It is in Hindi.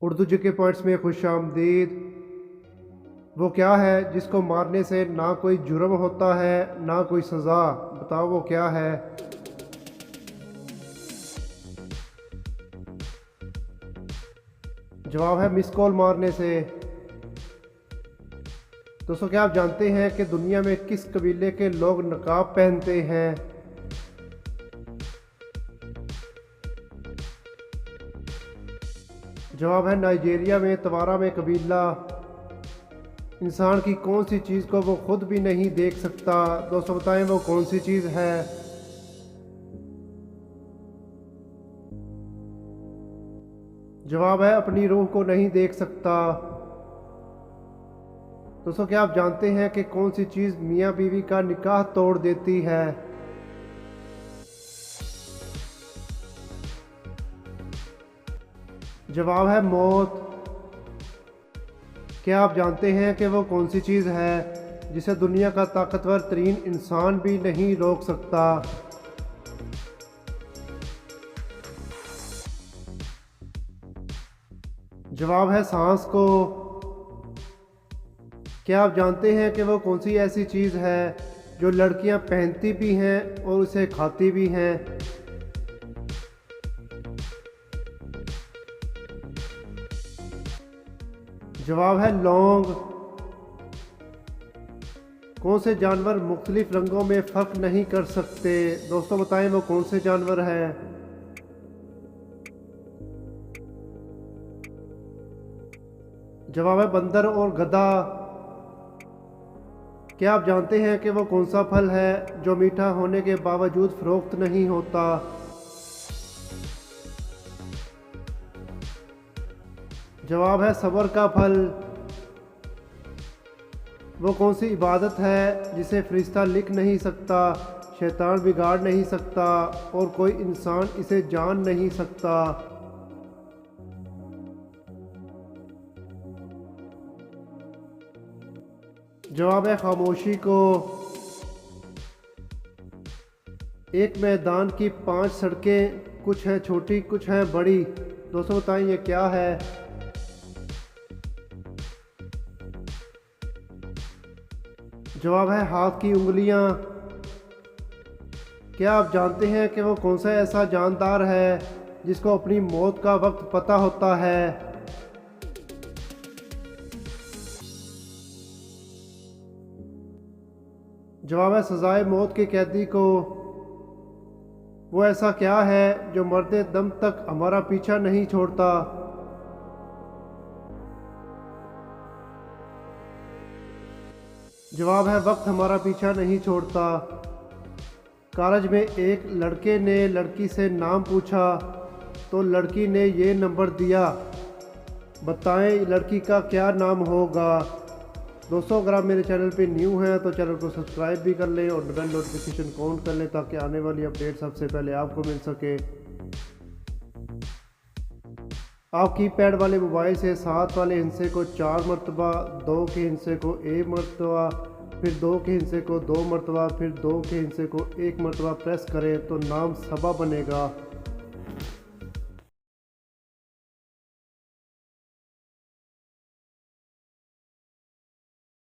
उर्दू जी के पॉइंट्स में खुश आमदीद। वो क्या है जिसको मारने से ना कोई जुर्म होता है ना कोई सज़ा? बताओ वो क्या है? जवाब है मिस कॉल मारने से। दोस्तों, क्या आप जानते हैं कि दुनिया में किस कबीले के लोग नकाब पहनते हैं? जवाब है नाइजीरिया में तवारा में कबीला। इंसान की कौन सी चीज़ को वो खुद भी नहीं देख सकता? दोस्तों बताएं वो कौन सी चीज़ है? जवाब है अपनी रूह को नहीं देख सकता। दोस्तों, क्या आप जानते हैं कि कौन सी चीज़ मियाँ बीवी का निकाह तोड़ देती है? जवाब है मौत। क्या आप जानते हैं कि वो कौन सी चीज़ है जिसे दुनिया का ताकतवर तरीन इंसान भी नहीं रोक सकता? जवाब है सांस को। क्या आप जानते हैं कि वो कौन सी ऐसी चीज़ है जो लड़कियां पहनती भी हैं और उसे खाती भी हैं? जवाब है लौंग। कौन से जानवर मुख्तलिफ रंगों में फ़र्क नहीं कर सकते? दोस्तों बताएं वो कौन से जानवर हैं? जवाब है बंदर और गधा। क्या आप जानते हैं कि वो कौन सा फल है जो मीठा होने के बावजूद फ़रोख्त नहीं होता? जवाब है सब्र का फल। वो कौन सी इबादत है जिसे फरिश्ता लिख नहीं सकता, शैतान बिगाड़ नहीं सकता और कोई इंसान इसे जान नहीं सकता? जवाब है खामोशी को। एक मैदान की 5 सड़कें, कुछ हैं छोटी कुछ हैं बड़ी। दोस्तों बताएं ये क्या है? जवाब है हाथ की उंगलियां। क्या आप जानते हैं कि वो कौन सा ऐसा जानदार है जिसको अपनी मौत का वक्त पता होता है? जवाब है सजाए मौत के कैदी को। वो ऐसा क्या है जो मरते दम तक हमारा पीछा नहीं छोड़ता? जवाब है वक्त हमारा पीछा नहीं छोड़ता। कॉलेज में एक लड़के ने लड़की से नाम पूछा तो लड़की ने ये नंबर दिया। बताएं लड़की का क्या नाम होगा? दोस्तों, अगर आप मेरे चैनल पे न्यू हैं तो चैनल को सब्सक्राइब भी कर लें और बेल नोटिफिकेशन ऑन कर लें ताकि आने वाली अपडेट सबसे पहले आपको मिल सके। आप कीपैड वाले मोबाइल से 7 वाले हिस्से को 4 मरतबा, 2 के हिस्से को 1 मरतबा, फिर 2 के हिस्से को 2 मरतबा, फिर 2 के हिस्से को 1 मरतबा प्रेस करें तो नाम सबा बनेगा।